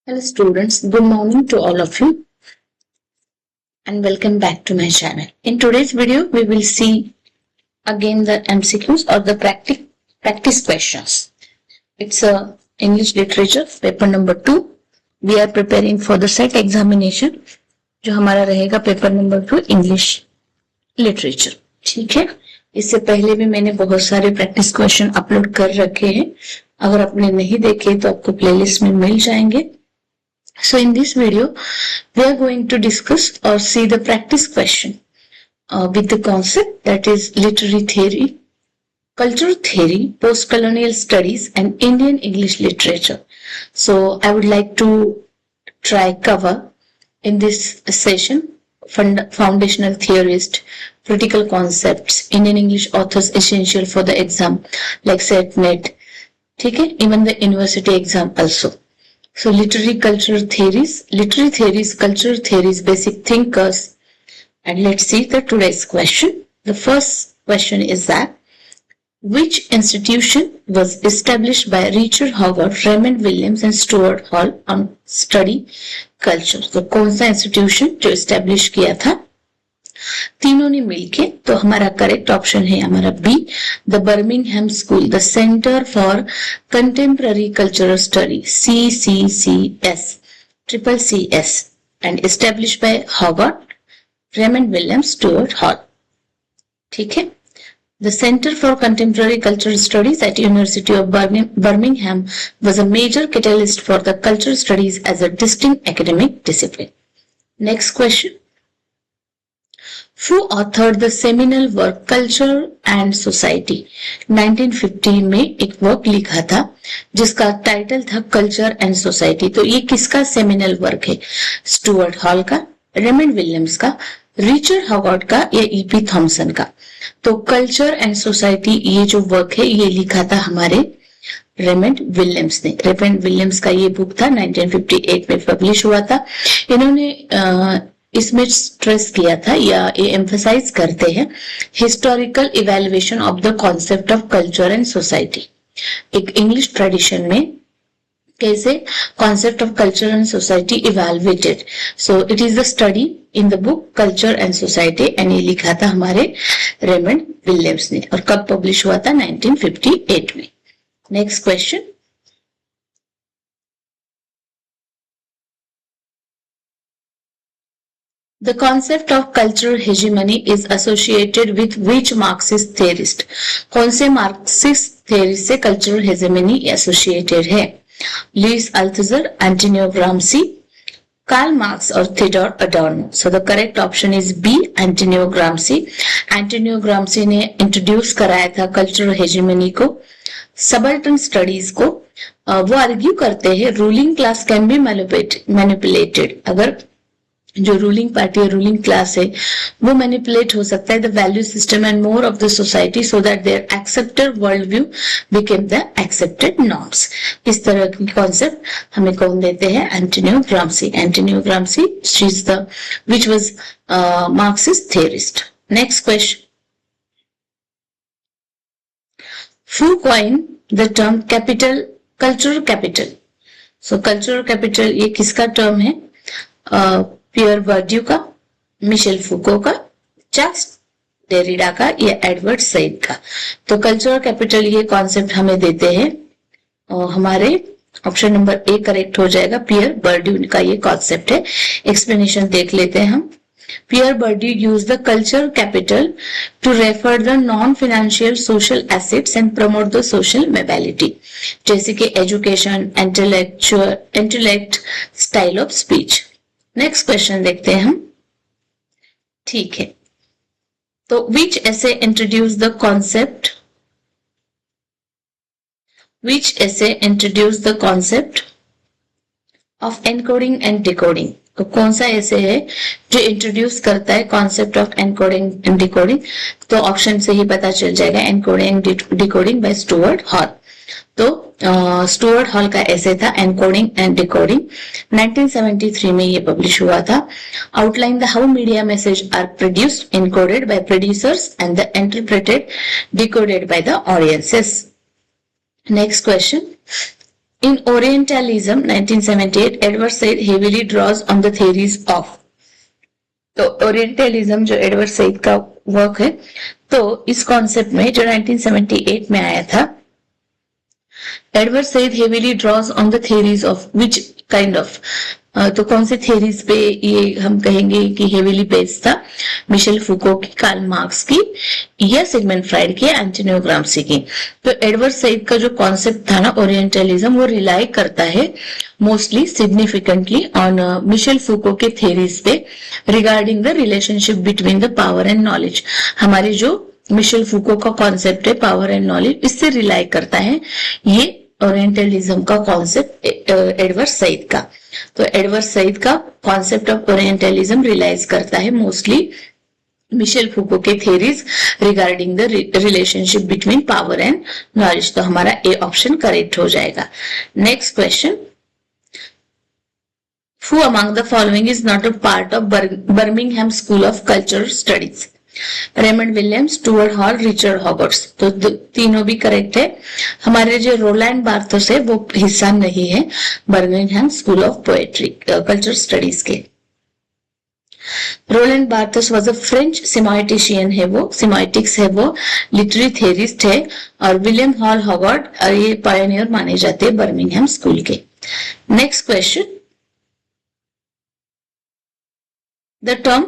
Hello students, good morning to all of you and welcome back to my channel. In today's video, we will see again the MCQs or the practice questions. It's a English literature paper number 2. We are preparing for the set examination जो हमारा रहेगा paper number 2 English literature. ठीक है, इससे पहले भी मैंने बहुत सारे प्रैक्टिस क्वेश्चन अपलोड कर रखे हैं. अगर आपने नहीं देखे तो आपको प्लेलिस्ट में मिल जाएंगे. So in this video, we are going to discuss or see the practice question with the concept that is literary theory, cultural theory, post-colonial studies and Indian English literature. So I would like to try cover in this session foundational theorist, critical concepts, Indian English authors essential for the exam like SET, NET, okay? Even the university exam also. So literary cultural theories, cultural theories, basic thinkers. And let's see the today's question. The first question is that which institution was established by Richard Howard, Raymond Williams and Stuart Hall on study culture? तो कौन सा institution जो establish किया था तीनों ने मिलके? तो हमारा करेक्ट ऑप्शन है हमारा B, the Birmingham school, the Centre for Contemporary Cultural Study, CCCS, CCCS, and establish by Harvard, Raymond Williams, Stuart Hall. ठीक है, The Center for Contemporary Cultural Studies at University of Birmingham was a major catalyst for the cultural studies as a distinct academic discipline. Next question. Who authored the seminal work Culture and Society? 1950 में एक work लिखा था जिसका title था culture and society. तो ये किसका seminal work है? स्टुअर्ट हॉल का, रेमंड विलियम्स का, रिचर्ड हावर्ड का या E.P. थॉमसन का? तो कल्चर एंड सोसाइटी ये जो वर्क है ये लिखा था हमारे रेमंड विलियम्स ने. रेमंड विलियम्स का ये बुक था 1958 में पब्लिश हुआ था. इन्होंने इसमें स्ट्रेस किया था या ये एम्फसाइज करते हैं historical evaluation of the concept of culture and society. एक इंग्लिश ट्रेडिशन में कैसे concept of culture and society evaluated. So it is the study in the book culture and society and ये लिखा था हमारे रेमंड विलियम्स ने. और कब पब्लिश हुआ था? 1958 में. Next question. The concept of cultural hegemony is associated with which Marxist theorist? कौन से मार्क्सिस्ट theorist से cultural hegemony associated है? Louis Althusser, Antonio Gramsci, Karl Marx और Theodor Adorno. So the correct option is B, Antonio Gramsci. Antonio Gramsci ने introduce कराया था cultural hegemony को, subaltern studies को. वो आर्ग्यू करते हैं ruling class can be manipulated. अगर जो रूलिंग पार्टी है, रूलिंग क्लास है, वो मैनिपुलेट हो सकता है the value system and more of the society so that their accepted world view became the accepted norms. इस तरह की कॉन्सेप्ट हमें कौन देते हैं? Antonio Gramsci. Antonio Gramsci is the which was Marxist theorist. Next question. Who coined the term capital, cultural capital? So cultural capital ये किसका term है? पियर बर्ड्यू का, मिशेल फुको का, चार्ल्स डेरिडा का या एडवर्ड सईद का? तो कल्चरल कैपिटल ये कॉन्सेप्ट हमें देते हैं और हमारे ऑप्शन नंबर ए करेक्ट हो जाएगा. पियर बर्ड्यू का ये कॉन्सेप्ट है. एक्सप्लेनेशन देख लेते हैं हम. Pierre Bourdieu used the cultural capital to refer the non-financial social assets and promote the social mobility, जैसे कि education, intellect, style of speech. Next question देखते हैं हम. ठीक है, तो which essay introduced the concept of encoding and decoding? तो कौन सा ऐसे है जो इंट्रोड्यूस करता है concept of encoding and decoding? तो ऑप्शन से ही पता चल जाएगा, encoding decoding by Stuart Hall. तो स्टुअर्ट हॉल का ऐसे था एनकोडिंग एंड डिकोडिंग. 1973 में ये पब्लिश हुआ था. Outline the how media message are produced, encoded by producers and the interpreted decoded by the audiences. Next question. In Orientalism 1978, Edward Said heavily draws on the theories of. तो orientalism जो Edward Said का work है, तो इस concept में जो 1978 में आया था, Edward Said heavily draws on the theories of which kind of, तो कौन से थियरीज पे ये हम कहेंगे कि हेवीली बेस्ड था? मिशेल फूको की, कार्ल मार्क्स की या सिगमंड फ्राइड की, एंटोनियो ग्राम्सी की। तो एडवर्ड सईद का जो कॉन्सेप्ट था ना ओरिएंटलिज्म, वो रिलाई करता है mostly significantly on Michel Foucault के थियरीज पे regarding the relationship between the power and knowledge. हमारे जो मिशेल फूको का कॉन्सेप्ट है पावर एंड नॉलेज, इससे रिलाई करता है ये ओरिएंटलिज्म का कॉन्सेप्ट एडवर्ड सईद का। तो एडवर्ड सईद का कॉन्सेप्ट ऑफ ओरिएंटलिज्म रिलाइज करता है मोस्टली मिशेल फूको के theories regarding the relationship between power and knowledge. तो हमारा ए ऑप्शन करेक्ट हो जाएगा। Next question, Who among the following is not a part of Birmingham School of Cultural Studies? Raymond Williams, Stuart Hall, Richard Hoggart. तो तीनों भी correct है। हमारे जो रोलैंड बार्थोस है वो हिस्सा नहीं है Birmingham school of poetry cultural studies के। रोलैंड बार्थोस वाज अ फ्रेंच सिमाइटिशियन है, वो सिमाइटिक्स है, वो लिटरेरी थेरिस्ट है। और विलियम हॉल हॉवर्ड ये पायनियर माने जाते हैं बर्मिंघम स्कूल के। Next question, the term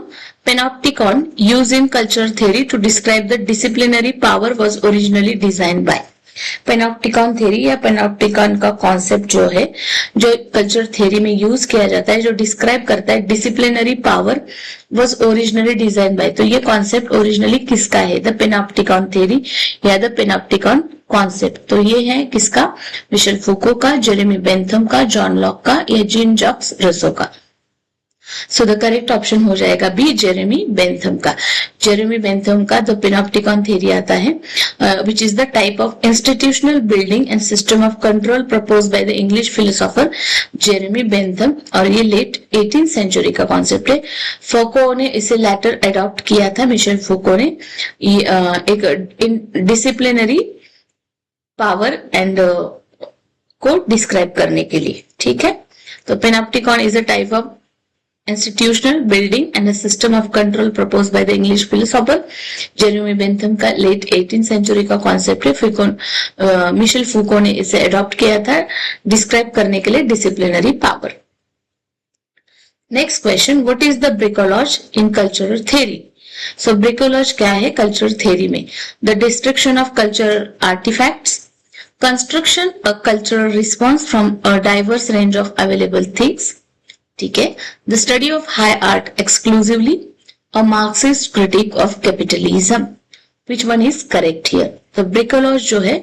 panopticon used in cultural theory to describe the disciplinary power was originally designed by। Panopticon theory या पेनॉप्टिकॉन का कॉन्सेप्ट जो है, जो कल्चर थ्योरी में यूज किया जाता है, जो डिस्क्राइब करता है disciplinary power, was originally design by. तो ये कॉन्सेप्ट ओरिजिनली किसका है? द पेनॉप्टिकॉन थ्योरी या द पेनॉप्टिकॉन कॉन्सेप्ट। तो ये है किसका? मिशेल फूको का, जेरेमी बेंथम का, जॉन लॉक का या जीन जॉक्स रूसो का। सो द करेक्ट ऑप्शन हो जाएगा बी, जेरेमी बेंथम का। जेरेमी बेंथम का द पेनॉप्टिकॉन थ्योरी आता है, which is the type of institutional building and system of control propose by the English philosopher Jeremy Bentham. और ये late 18th century का concept है। फोको ने इसे लैटर अडॉप्ट किया था, मिशेल फोको ने, एक डिसिप्लिनरी पावर एंड को डिस्क्राइब करने के लिए। ठीक है, तो panopticon is a type of institutional building and a system of control proposed by the English philosopher Jeremy Bentham का लेट 18th सेंचुरी का कॉन्सेप्ट है। फिर मिशेल फूको ने इसे अडॉप्ट किया था डिस्क्राइब करने के लिए disciplinary power. Next question, what is the bricolage in cultural theory? So bricolage क्या है कल्चरल थ्योरी में? The destruction of cultural artifacts, construction a cultural response from a diverse range of available things. ठीक है, the study of high art exclusively, a Marxist critique of capitalism. Which one is correct here? तो bricolage जो है,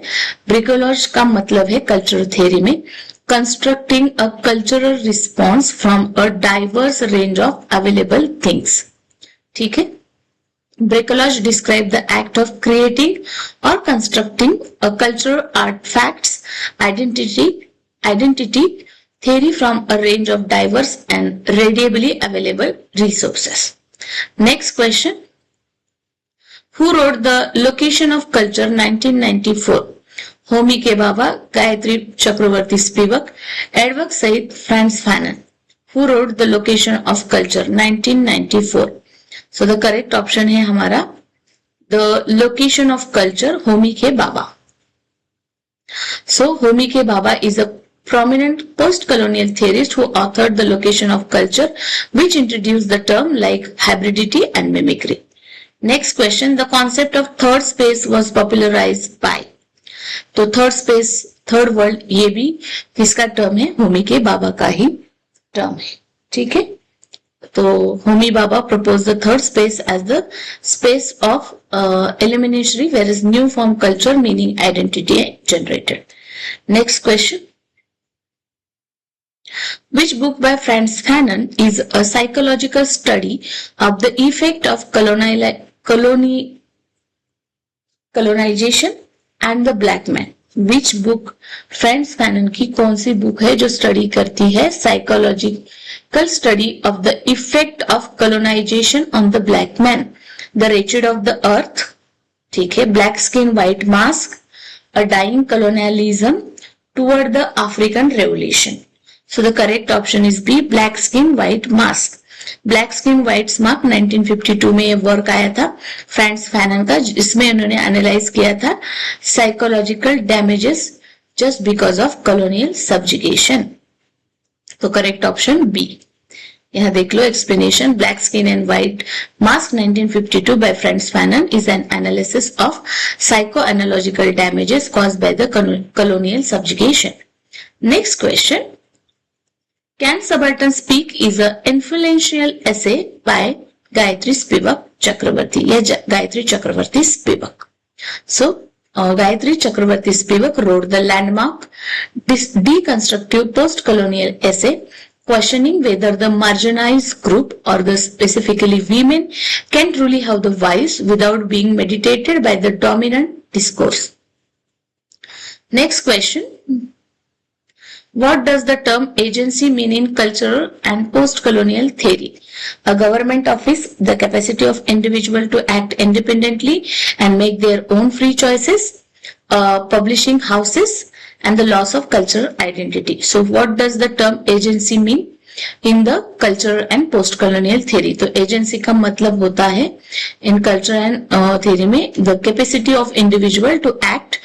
bricolage का मतलब है cultural theory में constructing a cultural response from a diverse range of available things. ठीक है, bricolage describe the act of creating और constructing a cultural artifacts, identity theory from a range of diverse and readily available resources. Next question, who wrote the Location of Culture 1994? Homi K Bhabha, Gayatri Chakravorty Spivak, Edward Said, Frantz Fanon. Who wrote the Location of Culture 1994? So the correct option है हमारा The Location of Culture, Homi K Baba. So Homi K Baba is a prominent post-colonial theorist who authored The Location of Culture, which introduced the term like hybridity and mimicry. Next question, the concept of third space was popularized by। तो third space, third world, ये भी किसका term है? होमी के बाबा का ही term है। ठीक है, तो होमी बाबा proposed the third space as the space of eliminatory, whereas new form culture meaning identity generated. Next question, which book by Frantz Fanon is a psychological study of the effect of colonization and the black man? Which book friends Fanon की कौन सी book है जो study करती है psychological study of the effect of colonization on the black man? The Wretched of the Earth, ठीक है, black skin white mask, a dying colonialism, toward the African Revolution. So the correct option is B, Black Skin White Mask. Black skin white mark 1952 में ये work आया था France Fanon का, जिसमें उन्होंने analyse किया था psychological damages just because of colonial subjugation. तो करेक्ट ऑप्शन बी. यहाँ देख लो explanation. Black skin and white mask 1952 by Frantz Fanon is an analysis of psychoanalytical damages caused by the colonial subjugation. Next question. Can Subaltern Speak is an influential essay by Gayatri Spivak Chakravarti. या Gayatri Chakravarti Spivak. So, Gayatri Chakravarti Spivak wrote the landmark deconstructive post-colonial essay questioning whether the marginalized group or the specifically women can truly have the voice without being meditated by the dominant discourse. Next question. What does the term agency mean in cultural and post-colonial theory? A government office, the capacity of individual to act independently and make their own free choices, publishing houses, and the loss of cultural identity. So what does the term agency mean in the cultural and post-colonial theory? तो agency का मतलब होता है in culture and theory में the capacity of individual to act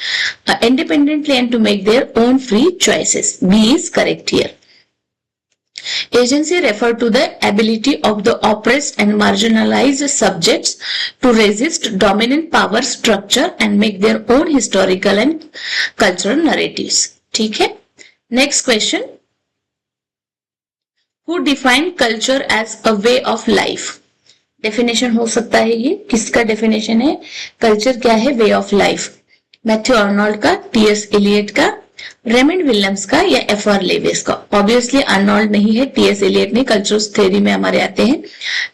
independently and to make their own free choices. B is correct here. Agency refer to the ability of the oppressed and marginalized subjects to resist dominant power structure and make their own historical and cultural narratives. ठीक है. Next question. Who defined culture as a way of life? Definition हो सकता है ये. किसका definition है? Culture क्या है? Way of life. Matthew Arnold का, टी.एस. एलियट का, रेमंड विलियम्स का या एफ.आर. लेविस का? ऑब्वियसली आर्नोल्ड नहीं है, टी.एस. एलियट नहीं. कल्चरल थ्योरी में हमारे आते हैं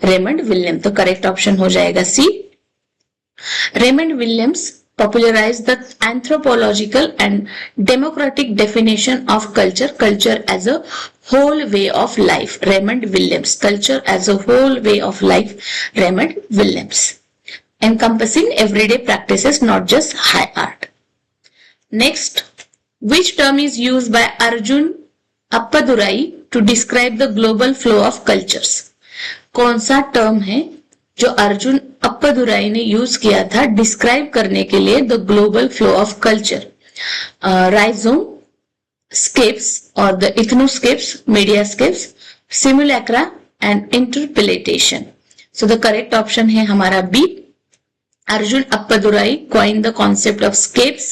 रेमंड विलियम. तो करेक्ट ऑप्शन हो जाएगा C. Raymond Williams popularized the anthropological and democratic definition of culture as a whole way of life. Raymond Williams. Culture as a whole way of life. Raymond Williams. Encompassing everyday practices, not just high art. Next, which term is used by Arjun Appadurai to describe the global flow of cultures? कौन सा term है जो अर्जुन अप्पादुराई ने use किया था describe करने के लिए the global flow of culture? Rhizome, scapes और the ethnoscapes, mediascapes, simulacra and interpretation. So the correct option है हमारा B. Arjun Appadurai coined the concept of scapes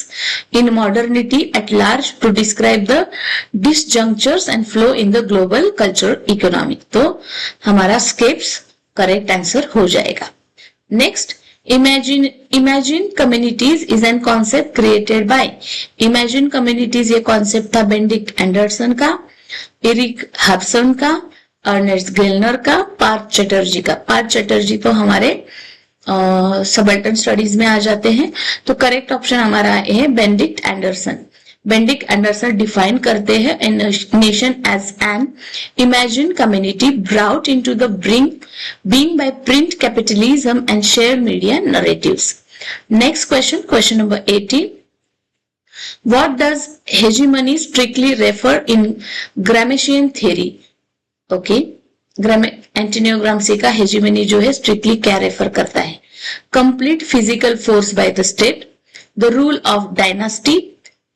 in modernity at large to describe the disjunctures and flow in the global cultural economy. तो हमारा scapes correct answer हो जाएगा. Next, imagine communities is an concept created by. Imagine communities ये concept था Benedict Anderson का, Eric हब्सन का, Ernest गेलनर का, पार्थ चटर्जी का. पार्थ चटर्जी तो हमारे सबल्टन स्टडीज में आ जाते हैं. तो करेक्ट ऑप्शन हमारा है Benedict Anderson. Benedict Anderson define करते हैं a nation as an imagined community brought into the being by print capitalism and shared media narratives. Next question, question number 18. What does hegemony strictly refer in Gramscian theory? Okay, Antonio Gramsci का hegemony जो है strictly क्या refer करता है? Complete physical force by the state, the rule of dynasty,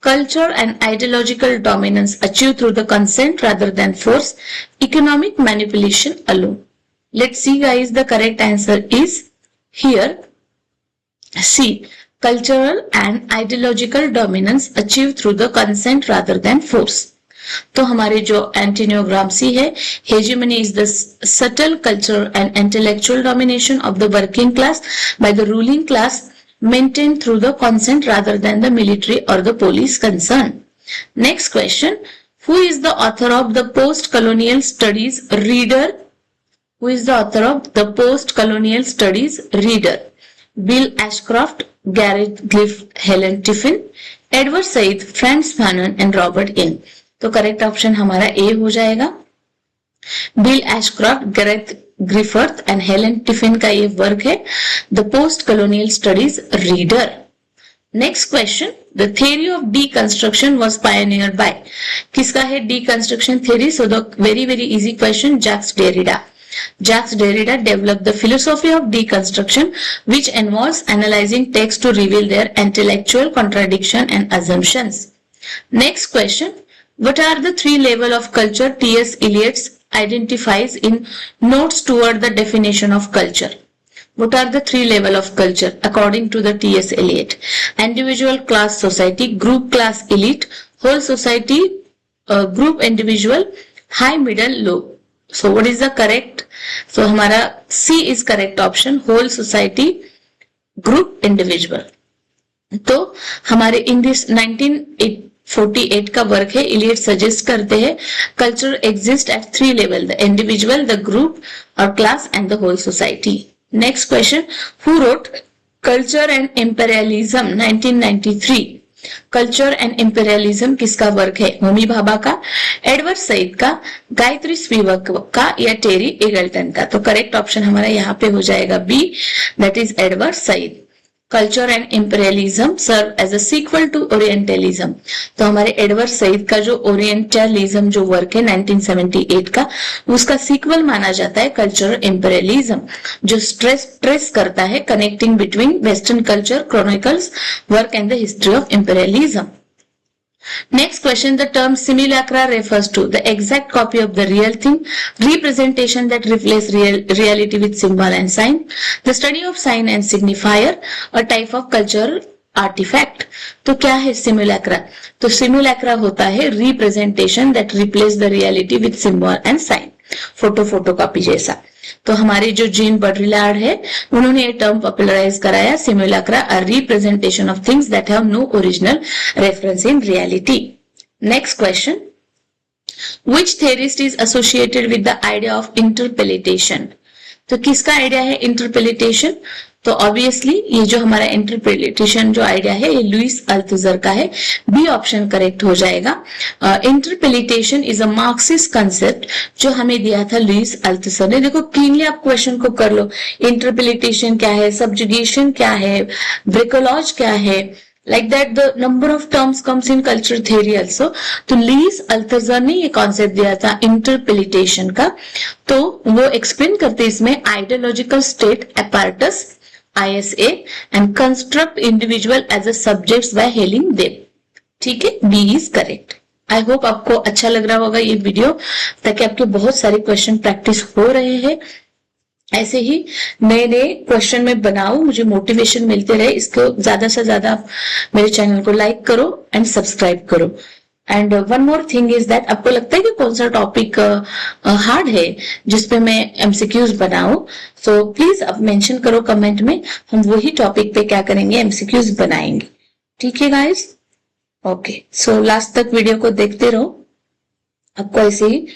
culture and ideological dominance achieved through the consent rather than force, economic manipulation alone. Let's see guys, the correct answer is here C, cultural and ideological dominance achieved through the consent rather than force. तो हमारे जो Antonio Gramsci है, hegemony is the subtle cultural and intellectual domination of the working class by the ruling class maintained through the consent rather than the military or the police concern. Next question. Who is the author of the post-colonial studies reader? Who is the author of the post-colonial studies reader? Bill Ashcroft, Garrett Cliff, Helen Tiffin, Edward Said, Frantz Fanon and Robert Inn. तो correct option हमारा A हो जाएगा. Bill Ashcroft, Gareth Griffiths and Helen Tiffin का ये work है the post colonial studies reader. Next question, the theory of deconstruction was pioneered by, किसका है deconstruction theory? So the very easy question, Jacques Derrida. Jacques Derrida developed the philosophy of deconstruction, which involves analyzing text to reveal their intellectual contradiction and assumptions. Next question, what are the three levels of culture T.S. Eliot identifies in Notes Toward the Definition of Culture? What are the three levels of culture according to the T.S. Eliot? Individual, class, society, group, class, elite, whole society, group, individual, high, middle, low. So what is the correct? So हमारा C is correct option, whole society, group, individual. तो हमारे in this 1948 का work है, Elliot suggest करते हैं culture exist at three level, the individual, the group और class and the whole society. Next question, who wrote culture and imperialism 1993? Culture and imperialism किसका work है? होमी भाभा का, एडवर्ड सईद का, Gayatri Spivak का या टेरी एगल्टन का? तो करेक्ट ऑप्शन हमारा यहाँ पे हो जाएगा B, that is Edward Said. Culture and Imperialism serve as a sequel to Orientalism. तो हमारे एडवर्ड सईद का जो ओरिएंटलिज्म जो वर्क है 1978 का, उसका सीक्वल माना जाता है कल्चर इंपेरियलिज्म, जो ट्रेस करता है connecting between western culture chronicles work and the history of imperialism. Next question, the term simulacra refers to the exact copy of the real thing, representation that replace reality with symbol and sign, the study of sign and signifier, a type of cultural artifact. तो क्या है simulacra? तो simulacra होता है representation that replace the reality with symbol and sign, photocopy जैसा. तो हमारे जो जीन बड्रिलार्ड है उन्होंने ये टर्म पॉपुलराइज कराया, simulacra are representation of things that have no original reference in reality. Next question, which theorist is associated with the idea of interpellation? तो किसका आइडिया है इंटरपेलिटेशन? तो ऑब्वियसली ये जो हमारा इंटरपेलिटेशन जो आइडिया है ये लुइस अल्थुजर का है, बी ऑप्शन करेक्ट हो जाएगा. इंटरपेलिटेशन इज अ मार्क्सिस्ट कंसेप्ट जो हमें दिया था लुइस अल्थुजर ने. देखो क्लीनली आप क्वेश्चन को कर लो, इंटरपेलिटेशन क्या है, सब्जुगेशन क्या है, ब्रिकोलॉज क्या है, like that the number of terms comes in culture theory also. तो लुइस अल्थुजर ने ये कॉन्सेप्ट दिया था इंटरपेलिटेशन का, तो वो एक्सप्लेन करते इसमें ideological state apparatus ISA and construct individual as a subjects by hailing them. ठीक है, B is correct. I hope आपको अच्छा लग रहा होगा ये वीडियो, ताकि आपके बहुत सारे क्वेश्चन प्रैक्टिस हो रहे हैं. ऐसे ही नए नए क्वेश्चन में बनाओ, मुझे मोटिवेशन मिलते रहे. इसको ज्यादा से ज्यादा मेरे चैनल को लाइक करो एंड सब्सक्राइब करो. And one more thing is that, आपको लगता है कि कौन सा टॉपिक हार्ड है जिसपे मैं एमसीक्यूज बनाऊं? सो प्लीज आप मेंशन करो कमेंट में, हम वही टॉपिक पे क्या करेंगे, एमसीक्यूज बनाएंगे. ठीक है गाइस, ओके. सो लास्ट तक वीडियो को देखते रहो, आपको ऐसे ही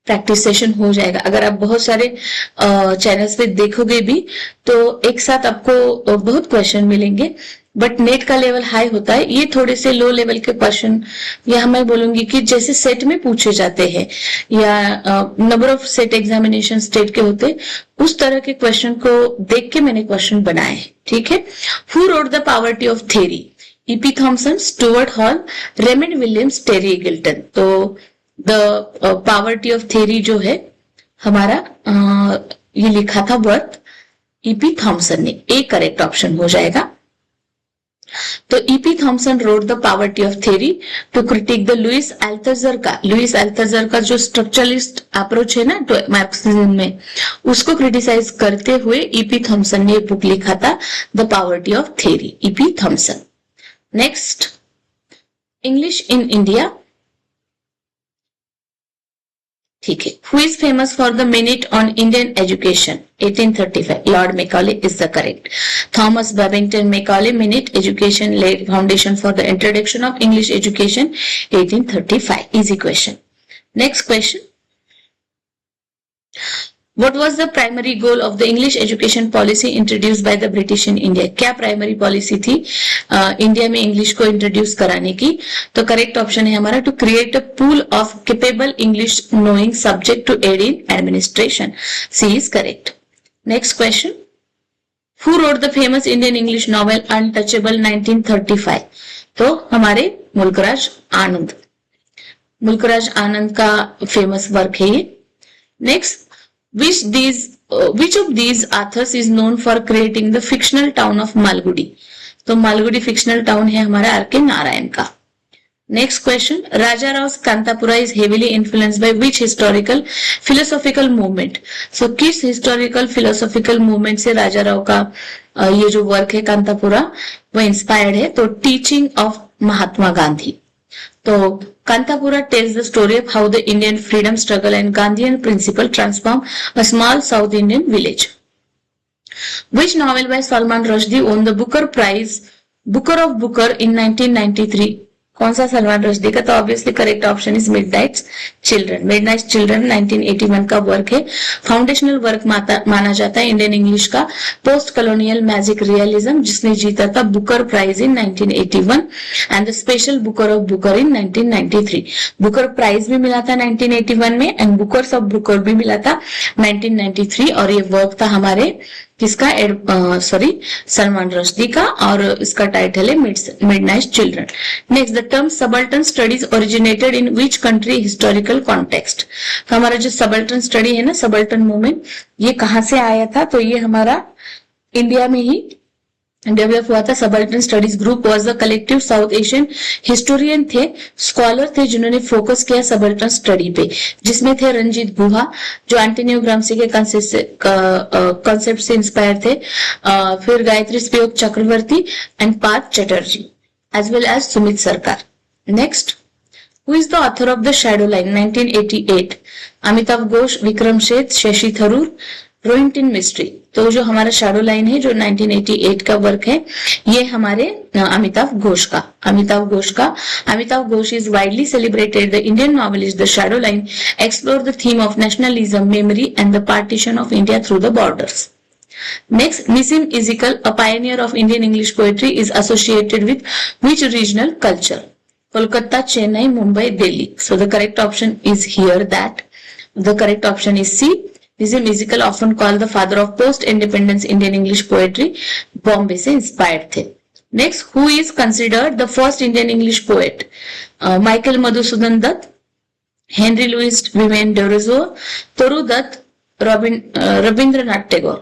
प्रैक्टिस सेशन हो जाएगा. अगर आप बहुत सारे चैनल्स पे देखोगे भी तो एक साथ आपको बहुत क्वेश्चन मिलेंगे, बट नेट का लेवल हाई होता है. ये थोड़े से लो लेवल के क्वेश्चन, या मैं बोलूंगी कि जैसे सेट में पूछे जाते हैं या number of set examination state के होते, उस तरह के क्वेश्चन को देख के मैंने क्वेश्चन बनाए. ठीक है. Who wrote the poverty of theory? EP Thompson, Stuart Hall, Raymond Williams, Terry Eagleton. तो द पॉवर्टी ऑफ थ्योरी जो है हमारा ये लिखा था वर्क ईपी थॉमसन ने, ए करेक्ट ऑप्शन हो जाएगा. तो EP Thompson wrote the poverty of theory to critique the Louis Althusser का जो स्ट्रक्चरलिस्ट अप्रोच है ना तो मार्क्सिज्म में, उसको क्रिटिसाइज करते हुए ईपी थॉमसन ने बुक लिखा था the poverty of theory, EP Thompson. Next, English in India. ठीक है. Who is famous for the minute on Indian education 1835? Lord Macaulay is the correct. Thomas Babington Macaulay minute education laid foundation for the introduction of English education 1835. Easy question. Next question. What was the primary goal of the English education policy introduced by the British in India? क्या primary policy थी India में English को introduce कराने की? तो correct option है हमारा to create a pool of capable English knowing subject to aid in administration. C is correct. Next question, Who wrote the famous Indian English novel Untouchable 1935? तो हमारे मुल्कराज आनंद, मुल्कराज आनंद का फेमस वर्क है ये. Next, which of these authors is known for creating the fictional town of Malgudi? तो Malgudi fictional town है हमारा are K Narayan का. Next question, Raja Rao Kanthapura is heavily influenced by which historical philosophical movement? So किस हिस्टोरिकल फिलोसॉफिकल मूवमेंट से राजा राव का ये जो work है कांतापुरा वो इंस्पायर्ड है? तो टीचिंग ऑफ महात्मा गांधी. तो Kanthapura tells the story of how the Indian freedom struggle and Gandhian principle transform a small south Indian village. Which novel by Salman Rushdie won the Booker Prize, Booker of Booker in 1993? कौन सा सलमान रश्दी का? तो obviously correct option is Midnight Children. Midnight Children 1981 का work है. Foundational work माना जाता है Indian English का पोस्ट कॉलोनियल मैजिक रियलिज्म, जिसने जीता था Booker prize in 1981 and the special Booker of Booker in 1993. Booker prize भी मिला था 1981 में एंड बुकर्स ऑफ बुकर भी मिला था 1993. और ये वर्क था हमारे किसका? सलमान रश्दी का, और इसका टाइटल है midnight children. Next, the term subaltern studies originated in which country historical context? तो हमारा जो सबल्टन स्टडी है ना, सबल्टन मूवमेंट, ये कहां से आया था? तो ये हमारा इंडिया में ही डेवलप हुआ था. Subaltern studies group was the collective south Asian historian थे, स्कॉलर थे जिन्होंने फोकस किया सबल्टन स्टडी पे, जिसमें थे रंजीत गुहा जो एंटोनियो ग्राम्सी के कॉन्सेप्ट से इंस्पायर थे, फिर Gayatri Spivak Chakravorty and Partha Chatterjee as well as Sumit Sarkar. Next, who is the author of the shadow line 1988? Amitav Ghosh, Vikram Seth, Shashi Tharoor, Rohinton mystery. तो जो हमारा शैडो लाइन है जो 1988 का वर्क है, ये हमारे अमिताभ घोष का. Amitabh Ghosh is widely celebrated the Indian novelist. The shadow line explore the theme of nationalism, memory and the partition of India through the borders. Next, Nissim Ezekiel, a pioneer of Indian English poetry, is associated with which regional culture? Kolkata, Chennai, Mumbai, Delhi. So the correct option is here that the correct option is C. Nissim Ezekiel, often called the father of post-independence Indian English poetry, Bombay से inspired थे. Next, who is considered the first Indian English poet? Michael Madhusudan Dutt, Henry Louis Vivian Derousseau, Toru Dutt, Rabindranath Tagore.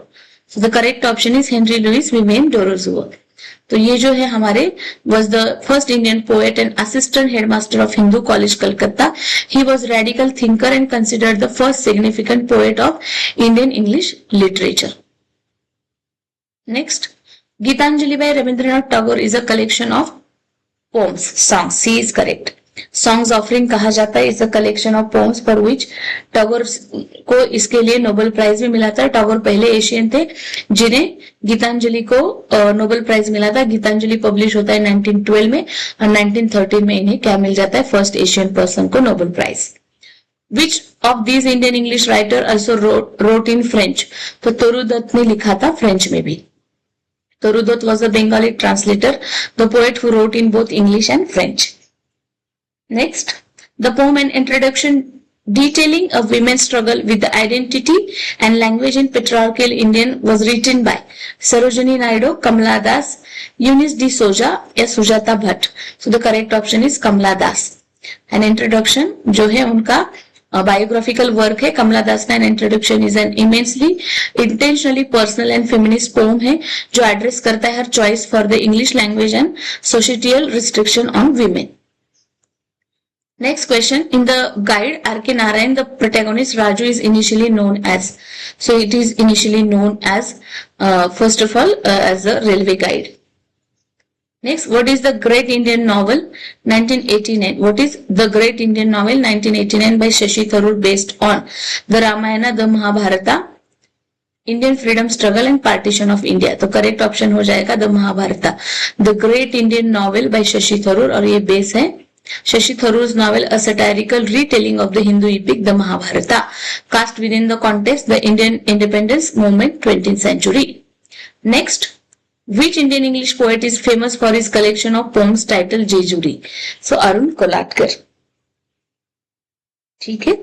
So the correct option is Henry Louis Vivian Derousseau. तो ये जो है हमारे was the first Indian poet and assistant headmaster of Hindu College Calcutta. He was radical thinker and considered the first significant poet of Indian English literature. Next, Gitanjali by Rabindranath Tagore is a collection of poems, songs. C is correct. Songs offering कहा जाता है is a collection of poems for which Tagore को इसके लिए Nobel prize भी मिला था. टैगोर पहले एशियन थे जिन्हें गीतांजलि को नोबेल प्राइज मिला था. गीतांजलि पब्लिश होता है 1912 में और 1913 में इन्हें क्या मिल जाता है? फर्स्ट एशियन पर्सन को Nobel prize. Which of these Indian English writer also wrote in French? तो तोरू दत्त ने लिखा था फ्रेंच में भी. Toru Dutt was a Bengali translator, the poet who wrote in both English and French. Next, the poem and introduction detailing a women's struggle with the identity and language in patriarchal Indian was written by Sarojini Naidu, Kamala Das, Eunice D'Souza या Sujata Bhatt. So the correct option is Kamala Das. An introduction जो है उनका biographical work है. कमला दास का an introduction is an immensely intentionally personal and feminist poem है जो address करता है her choice for the English language and societal restriction on women. Next question, in the guide R.K. Narayan, the protagonist Raju is initially known as. So it is initially known as, first of all, as a railway guide. Next, what is the Great Indian Novel 1989? What is the Great Indian Novel 1989 by Shashi Tharoor based on the Ramayana, the Mahabharata, Indian Freedom Struggle and Partition of India? तो correct option हो जाएगा the Mahabharata. The Great Indian Novel by Shashi Tharoor और ये base है Shashi Tharoor's novel, a satirical retelling of the Hindu epic, the Mahabharata, cast within the context the Indian independence movement 20th century. Next, which Indian English poet is famous for his collection of poems titled Jejuri? So Arun Kolatkar. ठीक है.